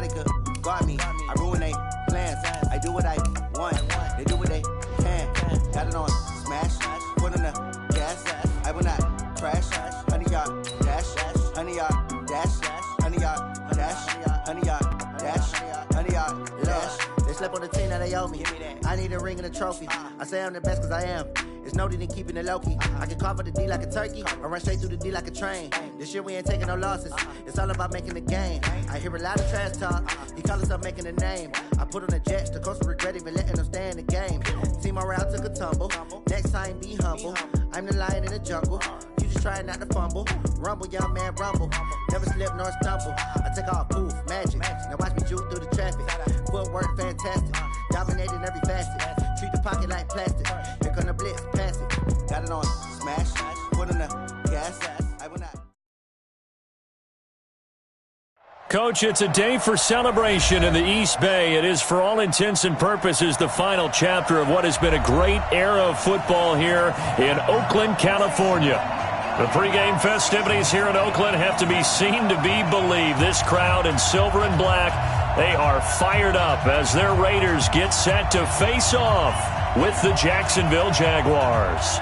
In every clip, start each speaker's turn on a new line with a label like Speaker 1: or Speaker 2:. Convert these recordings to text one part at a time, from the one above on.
Speaker 1: Thought they could guard me. I ruin they plans. I do what I want. They do what they can. Got it on smash. Put on the gas. I will not crash. 100-yard dash. 100-yard dash. 100-yard dash. 100-yard dash. 100-yard dash. They slept on the team that they owe me. I need a ring and a trophy. I say I'm the best cause I am. It's noted in keeping it low-key. I can carve up the D like a turkey or run straight through the D like a train. This year we ain't taking no losses. It's all about making the game. I hear a lot of trash talk. He call himself making a name. I put on the Jets. The coach will regret even letting them stay in the game. Team morale took a tumble. Next time be humble. I'm the lion in the jungle. You just trying not to fumble. Rumble, young man, rumble. Never slip nor stumble. I take off, poof, magic. Now watch me juke through the traffic. Footwork fantastic. Dominating every facet. Treat the pocket like plastic. Here come the blitz, pass it. Got it on smash. Put on the gas. I will not.
Speaker 2: Coach, it's a day for celebration in the East Bay. It is, for all intents and purposes, the final chapter of what has been a great era of football here in Oakland, California. The pregame festivities here in Oakland have to be seen to be believed. This crowd in silver and black, they are fired up as their Raiders get set to face off with the Jacksonville Jaguars.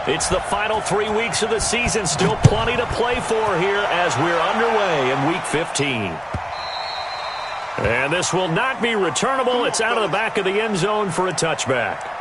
Speaker 2: It's the final 3 weeks of the season. Still plenty to play for here as we're underway in Week 15. And this will not be returnable. It's out of the back of the end zone for a touchback.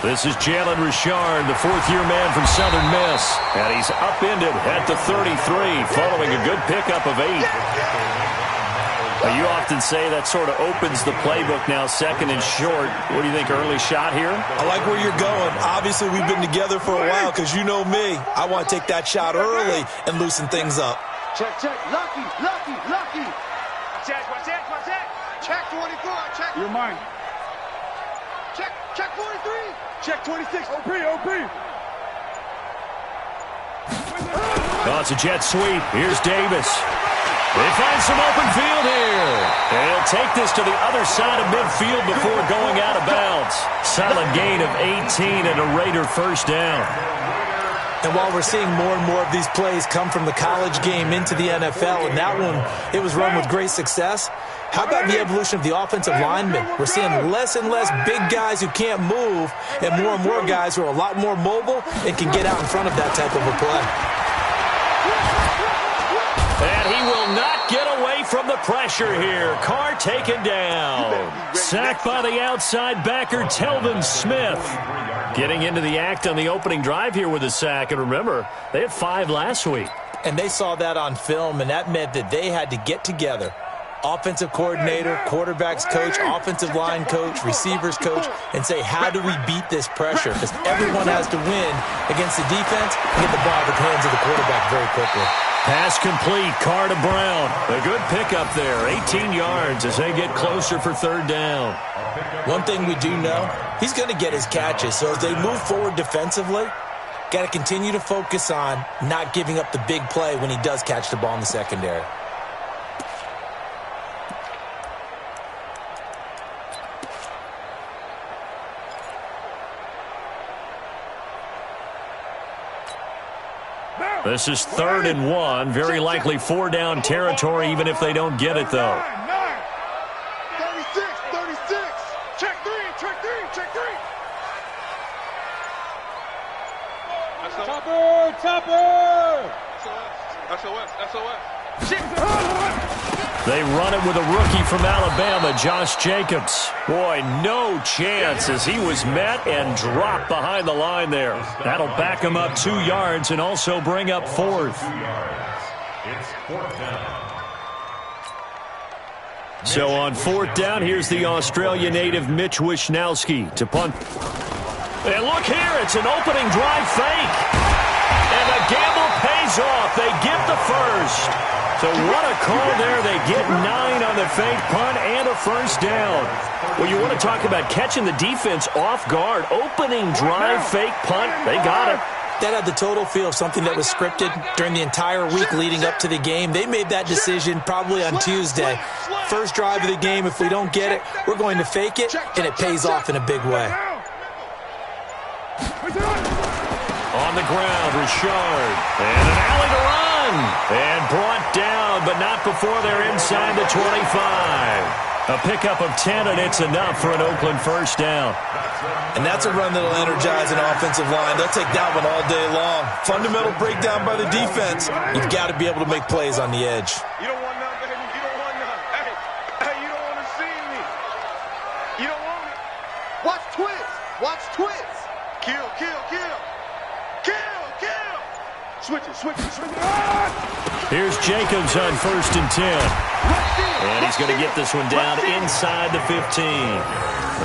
Speaker 2: This is Jalen Richard, the fourth-year man from Southern Miss. And he's upended at the 33 following a good pickup of 8. Now, you often say that sort of opens the playbook now, second and short. What do you think, early shot here?
Speaker 3: I like where you're going. Obviously, we've been together for a while because you know me. I want to take that shot early and loosen things up.
Speaker 4: Check, check. Lucky, lucky, lucky. Check, check, check. Check 24, check.
Speaker 5: You're mine.
Speaker 4: Check, check 43.
Speaker 5: Check 26. OP, OP.
Speaker 2: Oh, it's a jet sweep. Here's Davis. They find some open field here. And he'll take this to the other side of midfield before going out of bounds. Solid gain of 18 and a Raider first down.
Speaker 3: And while we're seeing more and more of these plays come from the college game into the NFL, and that one, it was run with great success, how about the evolution of the offensive linemen? We're seeing less and less big guys who can't move and more guys who are a lot more mobile and can get out in front of that type of a play.
Speaker 2: And he will not get away from the pressure here. Carr taken down. Sacked by the outside backer, Telvin Smith. Getting into the act on the opening drive here with a sack. And remember, they had 5 last week.
Speaker 3: And they saw that on film, and that meant that they had to get together. Offensive coordinator, quarterbacks coach, offensive line coach, receivers coach, and say, how do we beat this pressure? Because everyone has to win against the defense and get the ball in the hands of the quarterback very quickly.
Speaker 2: Pass complete, Carr to Brown. A good pickup there, 18 yards as they get closer for third down.
Speaker 3: One thing we do know, he's going to get his catches. So as they move forward defensively, got to continue to focus on not giving up the big play when he does catch the ball in the secondary.
Speaker 2: This is 3rd and 1. Very likely 4-down territory, even if they don't get it, though.
Speaker 4: 36, 36. Check 3, check 3, check 3.
Speaker 5: Topper, topper.
Speaker 4: SOS, SOS.
Speaker 2: They run it with a rookie from Alabama, Josh Jacobs. Boy, no chance as he was met and dropped behind the line there. That'll back him up 2 yards and also bring up 4th.
Speaker 5: It's 4th down.
Speaker 2: So on 4th down, here's the Australia native Mitch Wishnowski to punt. And look here, it's an opening drive fake. And the gamble pays off. They get the first. So what a call there. They get 9 on the fake punt and a first down. Well, you want to talk about catching the defense off guard. Opening drive fake punt. They got it.
Speaker 3: That had the total feel of something that was scripted during the entire week leading up to the game. They made that decision probably on Tuesday. First drive of the game, if we don't get it, we're going to fake it, and it pays off in a big way.
Speaker 2: On the ground, Richard. And an alley to run. And brought down, but not before they're inside the 25. A pickup of 10, and it's enough for an Oakland first down.
Speaker 3: And that's a run that'll energize an offensive line. They'll take that one all day long. Fundamental breakdown by the defense. You've got to be able to make plays on the edge.
Speaker 4: You don't want none, baby. You don't want none. Hey, you don't want to see me. You don't want it. Watch twist. Watch twist. Kill, kill, kill. Kill, kill. Switch it, switch it, switch it.
Speaker 2: Here's Jacobs on 1st and 10. And he's going to get this one down inside the 15.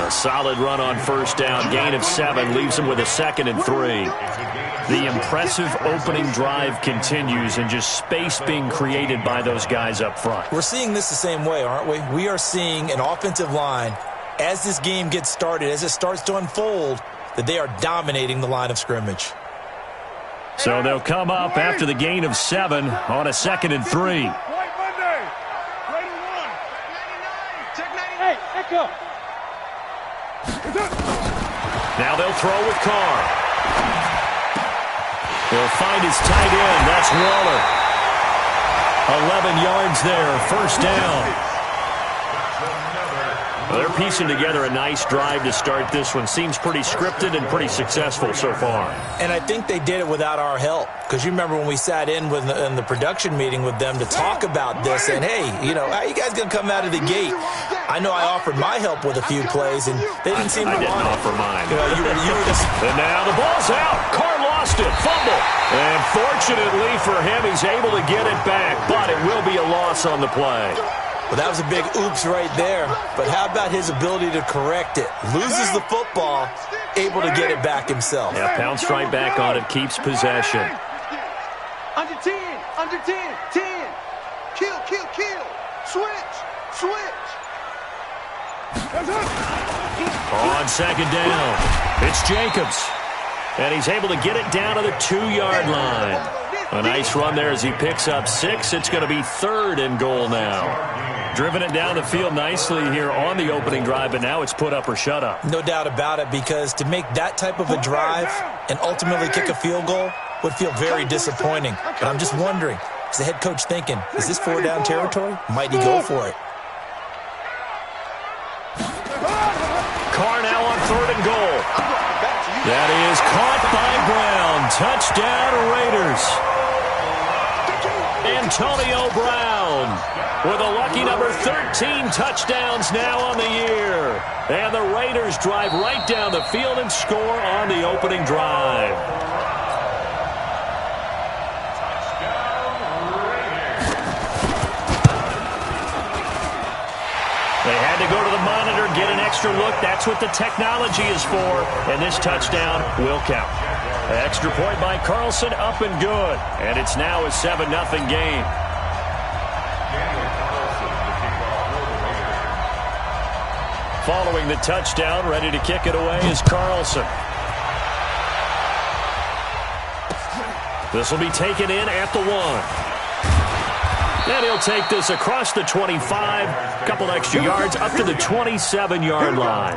Speaker 2: A solid run on first down. Gain of 7 leaves him with a 2nd and 3. The impressive opening drive continues, and just space being created by those guys up front.
Speaker 3: We're seeing this the same way, aren't we? We are seeing an offensive line, as this game gets started, as it starts to unfold, that they are dominating the line of scrimmage.
Speaker 2: So they'll come up after the gain of 7 on a 2nd and 3.
Speaker 5: White Monday. Ready one. Hey, Echo.
Speaker 2: Now they'll throw with Carr. He'll find his tight end. That's Waller. 11 yards there. First down. Well, they're piecing together a nice drive to start this one. Seems pretty scripted and pretty successful so far.
Speaker 3: And I think they did it without our help. Because you remember when we sat in the production meeting with them to talk about this, and hey, you know, how you guys going to come out of the gate? I know I offered my help with a few plays, and they didn't seem to want it.
Speaker 2: I didn't offer mine.
Speaker 3: You were just...
Speaker 2: And now the ball's out. Carr lost it. Fumble. And fortunately for him, he's able to get it back, but it will be a loss on the play.
Speaker 3: Well, that was a big oops right there. But how about his ability to correct it? Loses the football, able to get it back himself.
Speaker 2: Yeah, pounced right back on it, keeps possession.
Speaker 4: Under 10, under 10, 10. Kill, kill, kill. Switch, switch.
Speaker 2: On 2nd down, it's Jacobs. And he's able to get it down to the 2-yard line. A nice run there as he picks up 6. It's going to be 3rd and goal now. Driven it down the field nicely here on the opening drive, but now it's put up or shut up.
Speaker 3: No doubt about it, because to make that type of a drive and ultimately kick a field goal would feel very disappointing. But I'm just wondering, is the head coach thinking, is this 4-down territory? Might he go for it?
Speaker 2: Carr now on 3rd and goal. That is caught by Brown. Touchdown Raiders. Antonio Brown with a lucky number 13 touchdowns now on the year. And the Raiders drive right down the field and score on the opening drive. They had to go to the monitor, get an extra look. That's what the technology is for. And this touchdown will count. Extra point by Carlson, up and good. And it's now a 7-0 game. Following the touchdown, ready to kick it away is Carlson. This will be taken in at the 1. And he'll take this across the 25, a couple extra yards up to the 27-yard line.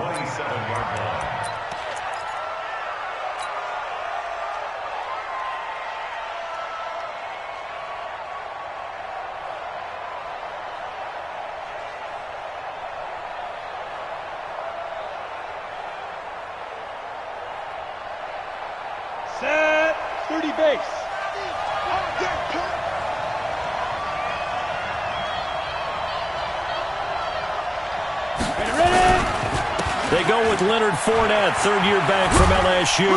Speaker 5: Set 30 base.
Speaker 2: They go with Leonard Fournette, third-year back from LSU.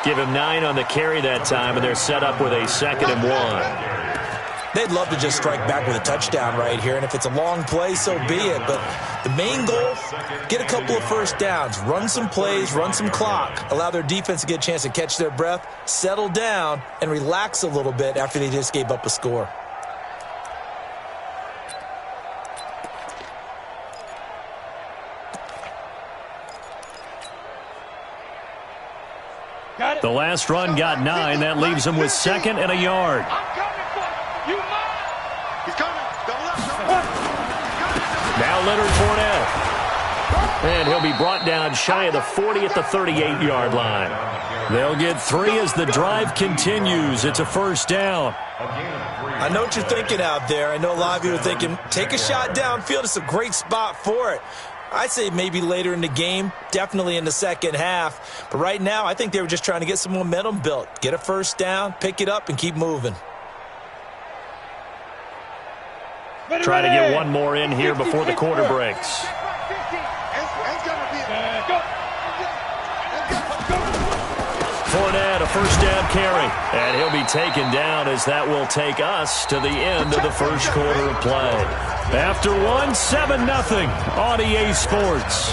Speaker 2: Give him 9 on the carry that time, and they're set up with a 2nd and 1.
Speaker 3: They'd love to just strike back with a touchdown right here, and if it's a long play, so be it. But the main goal, get a couple of first downs, run some plays, run some clock, allow their defense to get a chance to catch their breath, settle down, and relax a little bit after they just gave up a score.
Speaker 2: The last run got 9. That leaves him with 2nd and a yard. Now Leonard Fournette. And he'll be brought down shy of the 40 at the 38-yard line. They'll get 3 as the drive continues. It's a first down.
Speaker 3: I know what you're thinking out there. I know a lot of you are thinking, take a shot downfield. It's a great spot for it. I'd say maybe later in the game, definitely in the second half. But right now, I think they were just trying to get some momentum built. Get a first down, pick it up, and keep moving.
Speaker 2: Try to get one more in here before the quarter breaks. Fournette, a first down carry. And he'll be taken down as that will take us to the end of the first quarter of play. After one, 7-0 on EA Sports.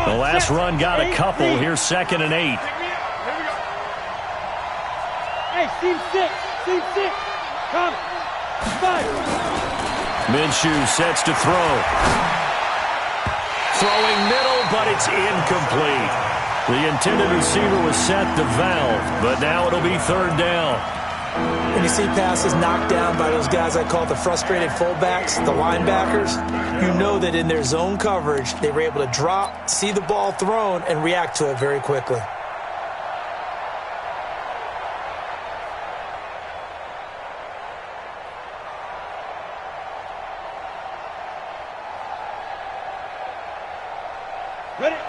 Speaker 2: The last run got a couple. Here's 2nd and 8.
Speaker 5: Hey, team 6. Team 6. Come. 5.
Speaker 2: Minshew sets to throw. Throwing middle, but it's incomplete. The intended receiver was set to Valve, but now it'll be 3rd down.
Speaker 3: When you see passes knocked down by those guys I call the frustrated fullbacks, the linebackers, you know that in their zone coverage, they were able to drop, see the ball thrown, and react to it very quickly.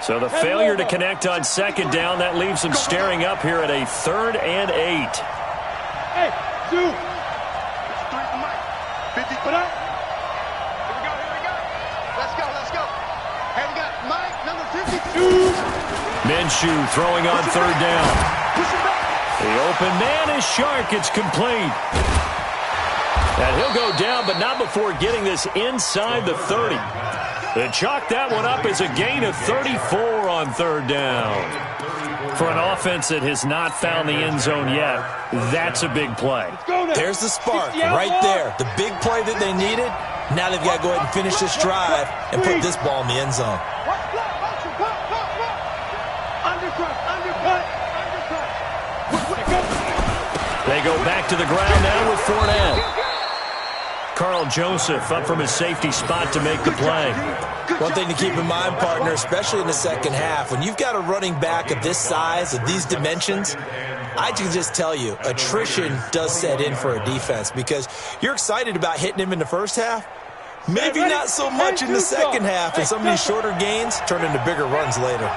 Speaker 2: So the failure to connect on 2nd down, that leaves them staring up here at a 3rd and 8.
Speaker 5: Hey, 2.
Speaker 4: 50. Put up. Here we go. Let's go. Hey, we got Mike, number 52.
Speaker 2: Minshew throwing on 3rd down. The open man is Shark. It's complete. And he'll go down, but not before getting this inside the 30. They chalk that one up as a gain of 34 on 3rd down. For an offense that has not found the end zone yet, that's a big play.
Speaker 3: There's the spark right there. The big play that they needed. Now they've got to go ahead and finish this drive and put this ball in the end zone.
Speaker 2: They go back to the ground now with Fournette. Carl Joseph up from his safety spot to make the play.
Speaker 3: One thing to keep in mind, partner, especially in the second half, when you've got a running back of this size, of these dimensions, I can just tell you, attrition does set in for a defense because you're excited about hitting him in the first half. Maybe not so much in the second half, and some of these shorter gains turn into bigger runs later.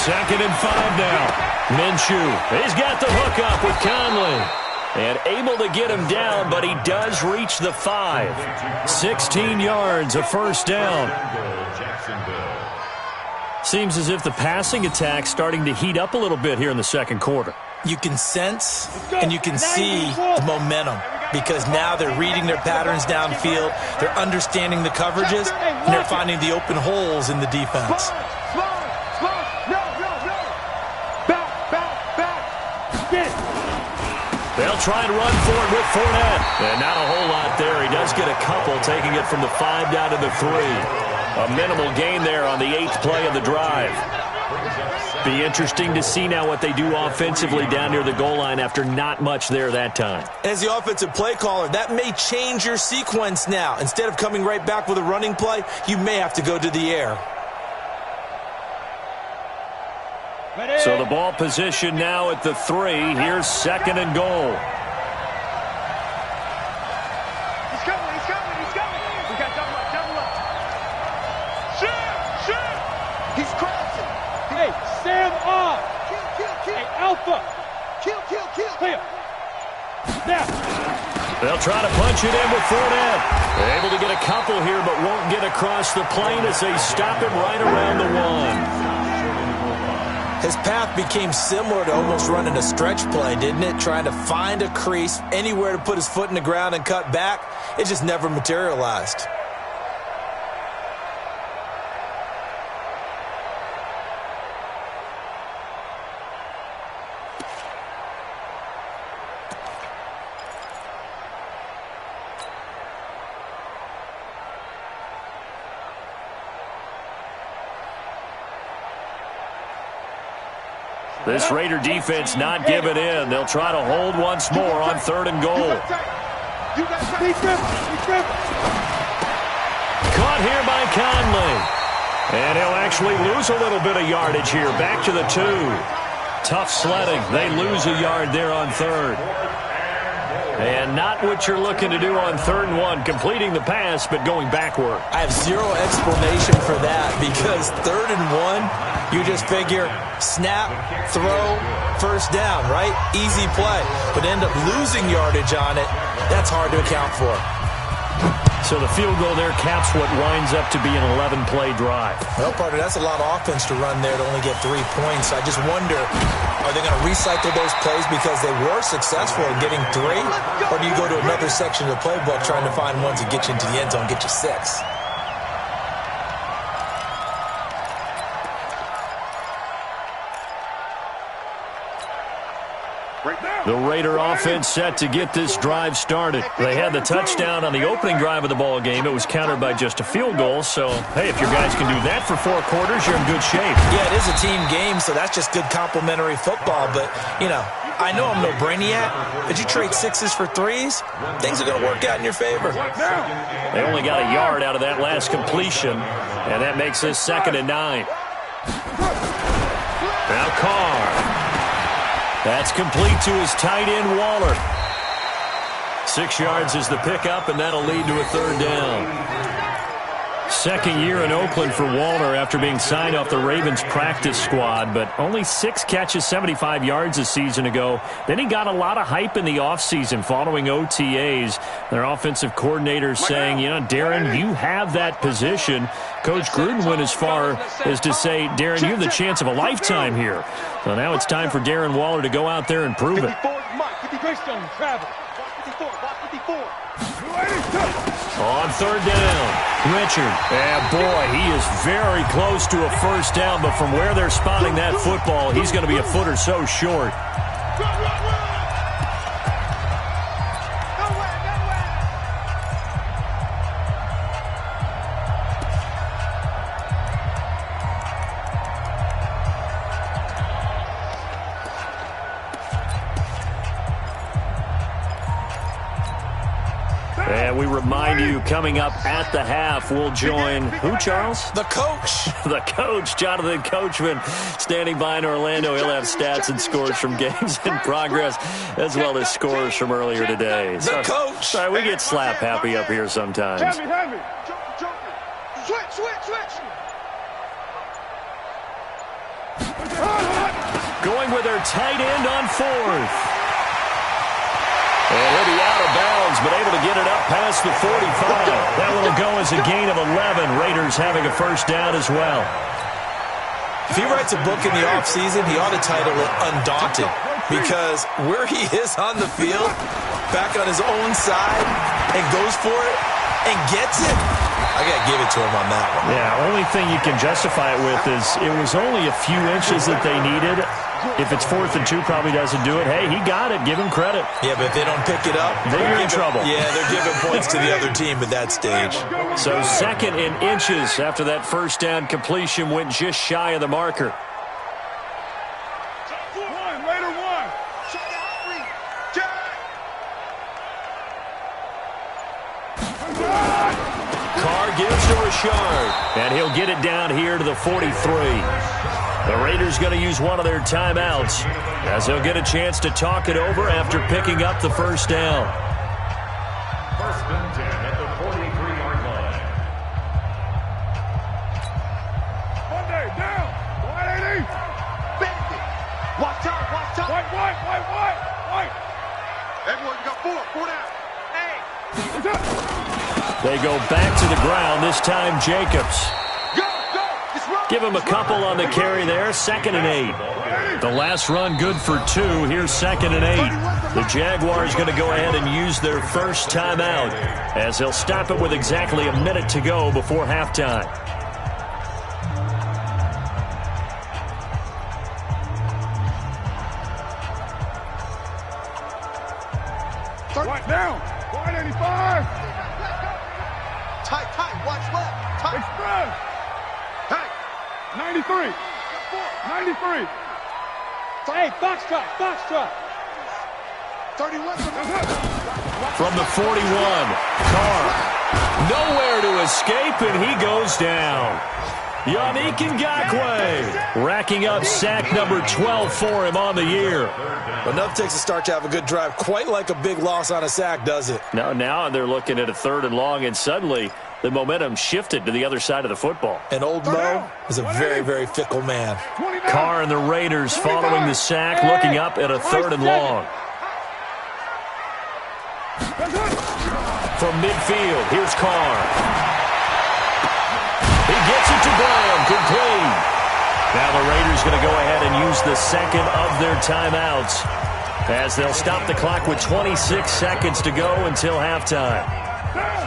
Speaker 2: 2nd and 5 now. Minshew, he's got the hook up with Conley. And able to get him down, but he does reach the 5. 16 yards, a first down. Seems as if the passing attack's starting to heat up a little bit here in the second quarter.
Speaker 3: You can sense and you can see the momentum because now they're reading their patterns downfield, they're understanding the coverages, and they're finding the open holes in the defense.
Speaker 2: They'll try and run for it with Fournette. And not a whole lot there. He does get a couple, taking it from the 5 down to the 3. A minimal gain there on the 8th play of the drive. Be interesting to see now what they do offensively down near the goal line after not much there that time.
Speaker 3: As the offensive play caller, that may change your sequence now. Instead of coming right back with a running play, you may have to go to the air.
Speaker 2: So the ball position now at the 3. Here's 2nd and goal.
Speaker 4: He's coming. We got double up. Shoot. He's crashing.
Speaker 5: Hey, Sam off.
Speaker 4: Kill.
Speaker 5: Hey, Alpha.
Speaker 4: Kill.
Speaker 5: Clear. Now.
Speaker 2: They'll try to punch it in with Fournette. They're able to get a couple here, but won't get across the plane as they stop him right around the 1.
Speaker 3: His path became similar to almost running a stretch play, didn't it? Trying to find a crease, anywhere to put his foot in the ground and cut back. It just never materialized.
Speaker 2: This Raider defense not giving in. They'll try to hold once more on 3rd and goal. Caught here by Conley. And he'll actually lose a little bit of yardage here. Back to the 2. Tough sledding. They lose a yard there on 3rd. And not what you're looking to do on 3rd and 1, completing the pass, but going backward.
Speaker 3: I have zero explanation for that because 3rd and 1, you just figure snap, throw, first down, right? Easy play. But end up losing yardage on it. That's hard to account for.
Speaker 2: So the field goal there caps what winds up to be an 11-play drive.
Speaker 3: Well, partner, that's a lot of offense to run there to only get 3 points. I just wonder, are they going to recycle those plays because they were successful in getting 3? Or do you go to another section of the playbook trying to find ones that get you into the end zone, get you 6?
Speaker 2: The Raider offense set to get this drive started. They had the touchdown on the opening drive of the ball game. It was countered by just a field goal. So, hey, if your guys can do that for 4 quarters, you're in good shape.
Speaker 3: Yeah, it is a team game, so that's just good complimentary football. But, you know, I know I'm no brainiac, but you trade 6s for 3s, things are going to work out in your favor.
Speaker 2: They only got a yard out of that last completion, and that makes this 2nd and 9. Now Carr. That's complete to his tight end, Waller. 6 yards is the pickup, and that'll lead to a 3rd down. 2nd year in Oakland for Waller after being signed off the Ravens practice squad, but only 6 catches, 75 yards a season ago. Then he got a lot of hype in the offseason following OTAs. Their offensive coordinator saying, you know, Darren, you have that position. Coach Gruden went as far as to say, Darren, you have the chance of a lifetime here. So now it's time for Darren Waller to go out there and prove it. On 3rd down, Richard. And boy, he is very close to a first down, but from where they're spotting that football, he's going to be a foot or so short. And we remind you, coming up at the half, we'll join who, Charles?
Speaker 3: The coach.
Speaker 2: The coach, Jonathan Coachman, standing by in Orlando. He'll have stats and scores from games in progress, as well as scores from earlier today.
Speaker 3: The coach.
Speaker 2: Sorry, we get slap happy up here sometimes.
Speaker 4: Hand me. Switch.
Speaker 2: Going with their tight end on 4th. And he'll be out of bounds, but able to get it up past the 45. That will go as a gain of 11. Raiders having a first down as well.
Speaker 3: If he writes a book in the offseason, he ought to title it Undaunted, because where he is on the field, back on his own side, and goes for it, and gets it, I got to give it to him on that one.
Speaker 2: Yeah, only thing you can justify it with is it was only a few inches that they needed. If it's 4th and 2, probably doesn't do it. Hey, he got it. Give him credit.
Speaker 3: Yeah, but if they don't pick it up,
Speaker 2: they're in trouble.
Speaker 3: Yeah, they're giving points to the other team at that stage.
Speaker 2: So 2nd in inches after that first down completion went just shy of the marker. Carr gives to Richard, and he'll get it down here to the 43. The Raiders going to use one of their timeouts as they'll get a chance to talk it over after picking up the first down.
Speaker 6: 1st and 10 at the 43-yard line.
Speaker 4: Monday, down. 180. Bend it. Watch out. White. Everyone, you got 4 down.
Speaker 2: They go back to the ground, this time Jacobs. Give him a couple on the carry there, 2nd and 8. The last run good for 2. Here's 2nd and 8. The Jaguars going to go ahead and use their first timeout as they'll stop it with exactly a minute to go before halftime.
Speaker 4: Right down. 185. Tight. Watch left. Tight. Express. Hey. 93. 93.
Speaker 5: Hey, box truck.
Speaker 4: 31.
Speaker 2: From the 41, Carr. Nowhere to escape, and he goes down. Yannick Ngakoue racking up sack number 12 for him on the year.
Speaker 3: Enough takes a start to have a good drive. Quite like a big loss on a sack, does it?
Speaker 2: Now they're looking at a 3rd and long, and suddenly the momentum shifted to the other side of the football.
Speaker 3: And old Mo is a very, very fickle man.
Speaker 2: Carr and the Raiders following the sack, looking up at a 3rd and long. From midfield, here's Carr. He gets it to Brown, complete. Now the Raiders going to go ahead and use the second of their timeouts as they'll stop the clock with 26 seconds to go until halftime.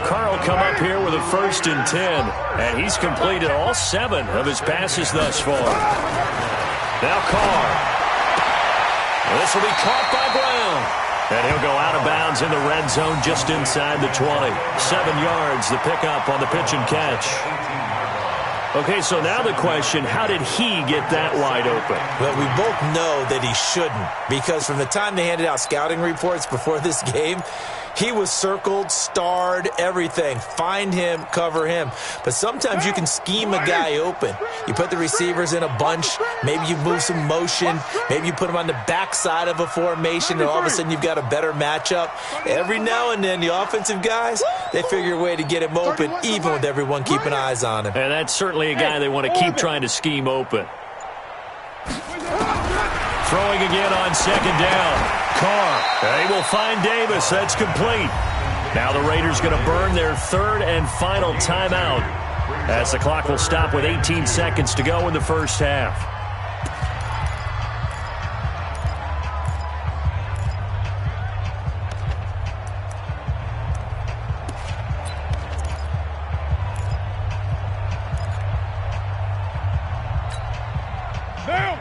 Speaker 2: Carr will come up here with a 1st and 10, and he's completed all 7 of his passes thus far. Now Carr. This will be caught by Brown. And he'll go out of bounds in the red zone just inside the 20. 7 yards, the pickup on the pitch and catch. Okay, so now the question, how did he get that wide open?
Speaker 3: Well, we both know that he shouldn't, because from the time they handed out scouting reports before this game, he was circled, starred, everything. Find him, cover him. But sometimes you can scheme a guy open. You put the receivers in a bunch. Maybe you move some motion. Maybe you put them on the backside of a formation, and all of a sudden you've got a better matchup. Every now and then, the offensive guys, they figure a way to get him open, even with everyone keeping eyes on him.
Speaker 2: And that's certainly a guy they want to keep trying to scheme open. Throwing again on 2nd down. Carr. They will find Davis. That's complete. Now the Raiders going to burn their 3rd and final timeout as the clock will stop with 18 seconds to go in the first half.
Speaker 4: Down.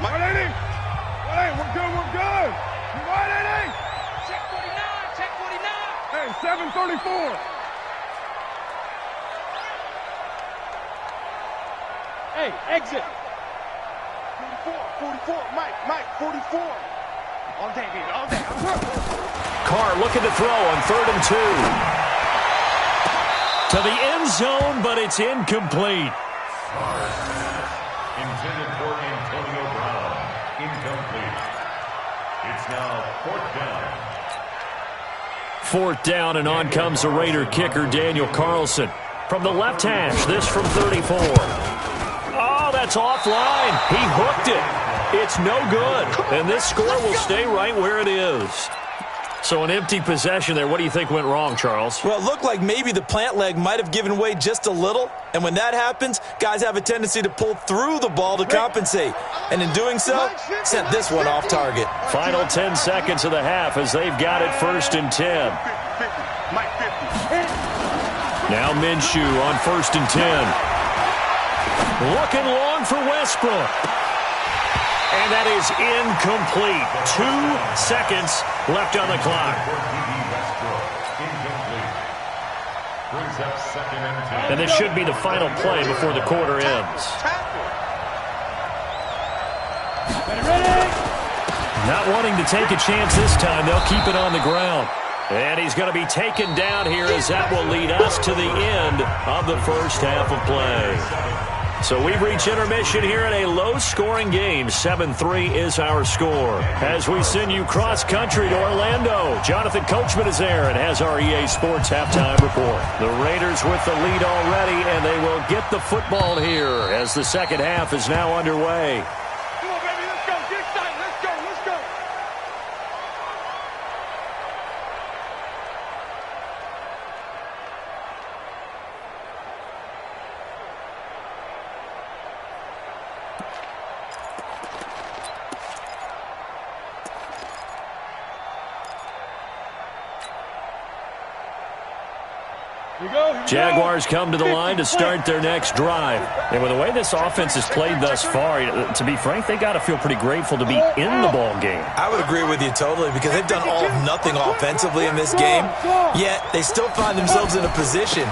Speaker 4: 180. 180. We're good. 180. Check 49. Hey, 734.
Speaker 5: Hey, exit.
Speaker 4: 44. Mike, 44. All day, baby, all day.
Speaker 2: Carr looking to throw on 3rd and 2. To the end zone, but it's incomplete.
Speaker 6: Intended for Antonio Brown. Incomplete. It's now 4th down.
Speaker 2: 4th down, and on comes the Raider kicker, Daniel Carlson. From the left hash, this from 34. Oh, that's offline. He hooked it. It's no good. And this score will stay right where it is. So an empty possession there. What do you think went wrong, Charles?
Speaker 3: Well, it looked like maybe the plant leg might have given way just a little. And when that happens, guys have a tendency to pull through the ball to compensate. And in doing so, sent this one off target.
Speaker 2: Final 10 seconds of the half as they've got it 1st and 10.
Speaker 4: Mike 50.
Speaker 2: Now Minshew on 1st and 10. Looking long for Westbrook. And that is incomplete. 2 seconds left on the clock. And this should be the final play before the quarter ends. Not wanting to take a chance this time, they'll keep it on the ground. And he's going to be taken down here as that will lead us to the end of the first half of play. So we've reached intermission here in a low-scoring game. 7-3 is our score. As we send you cross-country to Orlando, Jonathan Coachman is there and has our EA Sports halftime report. The Raiders with the lead already, and they will get the football here as the second half is now underway.
Speaker 4: Come on, baby, let's go. Get excited. Let's go.
Speaker 2: Jaguars come to the line to start their next drive. And with the way this offense has played thus far, to be frank, they got to feel pretty grateful to be in the ball game.
Speaker 3: I would agree with you totally because they've done all of nothing offensively in this game, yet they still find themselves in a position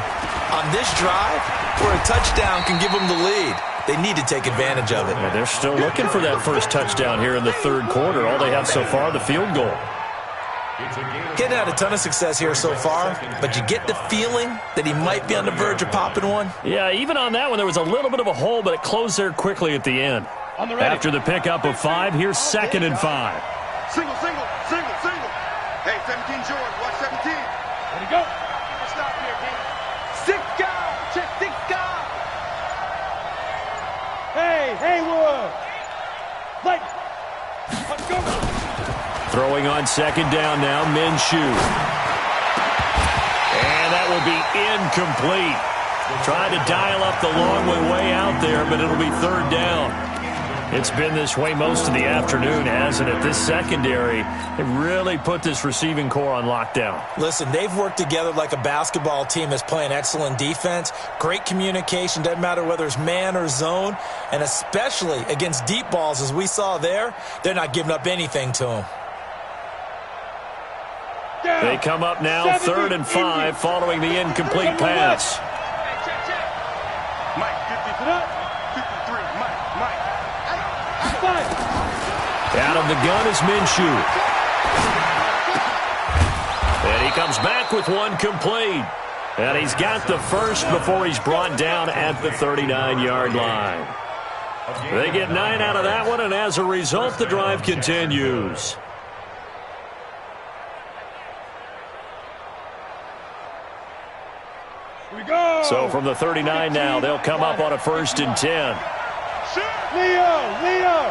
Speaker 3: on this drive where a touchdown can give them the lead. They need to take advantage of it.
Speaker 2: Yeah, they're still looking for that first touchdown here in the third quarter. All they have so far, the field goal.
Speaker 3: Getting had a ton of success here so far, but you get the feeling that he might be on the verge of popping one.
Speaker 2: Yeah, even on that one, there was a little bit of a hole, but it closed there quickly at the end. After the pickup of 5, here's 2nd and 5.
Speaker 4: Single, single, single, single. Hey, 17 George, watch 17.
Speaker 5: Ready, go.
Speaker 4: Stop here, King. 6 guys, check 6 guys.
Speaker 5: Hey, Haywood. Like, let's go.
Speaker 2: Throwing on 2nd down now, Minshew. And that will be incomplete. Trying to dial up the long way out there, but it'll be 3rd down. It's been this way most of the afternoon, hasn't it? This secondary, they really put this receiving core on lockdown.
Speaker 3: Listen, they've worked together like a basketball team that's playing excellent defense. Great communication, doesn't matter whether it's man or zone. And especially against deep balls, as we saw there, they're not giving up anything to them.
Speaker 2: They come up now 3rd and 5 following the incomplete pass.
Speaker 4: Mike, 53, Mike.
Speaker 2: Out of the gun is Minshew. And he comes back with one complete. And he's got the first before he's brought down at the 39-yard line. They get 9 out of that one, and as a result, the drive continues. So from the 39 now, they'll come up on a 1st and 10.
Speaker 5: Leo.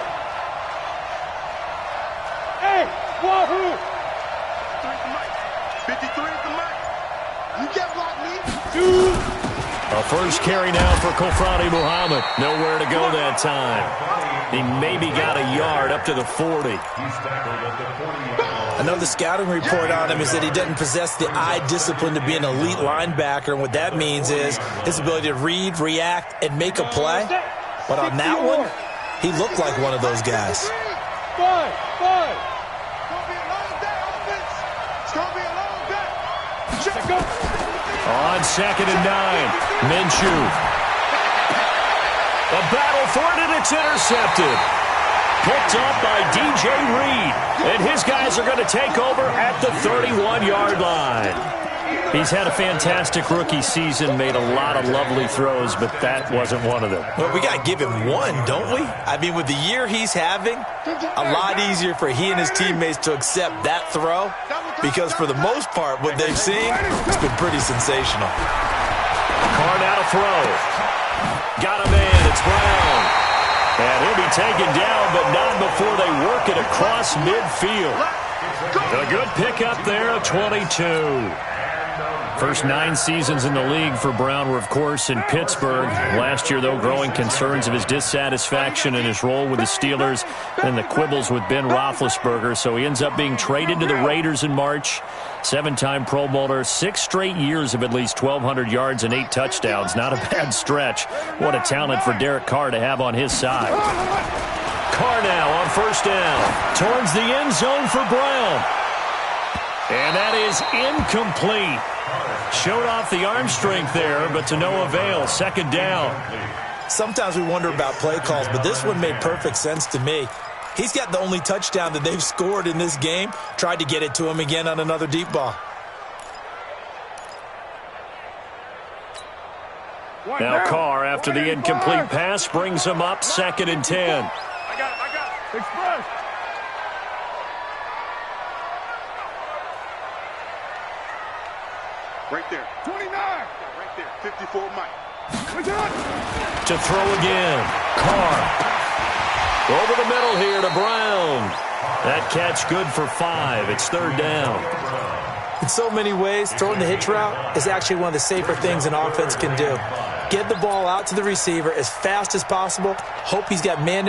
Speaker 5: Hey, wahoo.
Speaker 4: 53 is the mic. You can't block me.
Speaker 2: A first carry now for Kofrani Muhammad. Nowhere to go that time. He maybe got a yard up to the 40.
Speaker 3: I know the scouting report on him is that he doesn't possess the eye discipline to be an elite linebacker, and what that means is his ability to read, react, and make a play. But on that one, he looked like one of those guys.
Speaker 5: Five.
Speaker 4: It's gonna be a long day, offense. It's gonna be a long day.
Speaker 2: On 2nd and 9, Minshew. A battle for it, and it's intercepted. Picked up by DJ Reed. And his guys are going to take over at the 31-yard line. He's had a fantastic rookie season, made a lot of lovely throws, but that wasn't one of them.
Speaker 3: Well, we got to give him one, don't we? I mean, with the year he's having, a lot easier for he and his teammates to accept that throw because for the most part, what they've seen, it's been pretty sensational.
Speaker 2: Carr now to throw. Got a man. It's Brown. And he'll be taken down, but not before they work it across midfield. A good pickup there of 22. First 9 seasons in the league for Brown were, of course, in Pittsburgh. Last year, though, growing concerns of his dissatisfaction in his role with the Steelers and the quibbles with Ben Roethlisberger. So he ends up being traded to the Raiders in March. 7-time Pro Bowler, 6 straight years of at least 1,200 yards and 8 touchdowns. Not a bad stretch. What a talent for Derek Carr to have on his side. Carr now on 1st down. Towards the end zone for Brown. And that is incomplete. Showed off the arm strength there, but to no avail. 2nd down.
Speaker 3: Sometimes we wonder about play calls, but this one made perfect sense to me. He's got the only touchdown that they've scored in this game. Tried to get it to him again on another deep ball.
Speaker 2: Now Carr, after the incomplete pass, brings him up 2nd and 10.
Speaker 4: I got it. Express. Right there. 29. Right there. 54 Mike.
Speaker 2: To throw again. Carr. Over the middle here to Brown. That catch good for 5. It's 3rd down.
Speaker 3: In so many ways, throwing the hitch route is actually one of the safer things an offense can do. Get the ball out to the receiver as fast as possible. Hope he's got man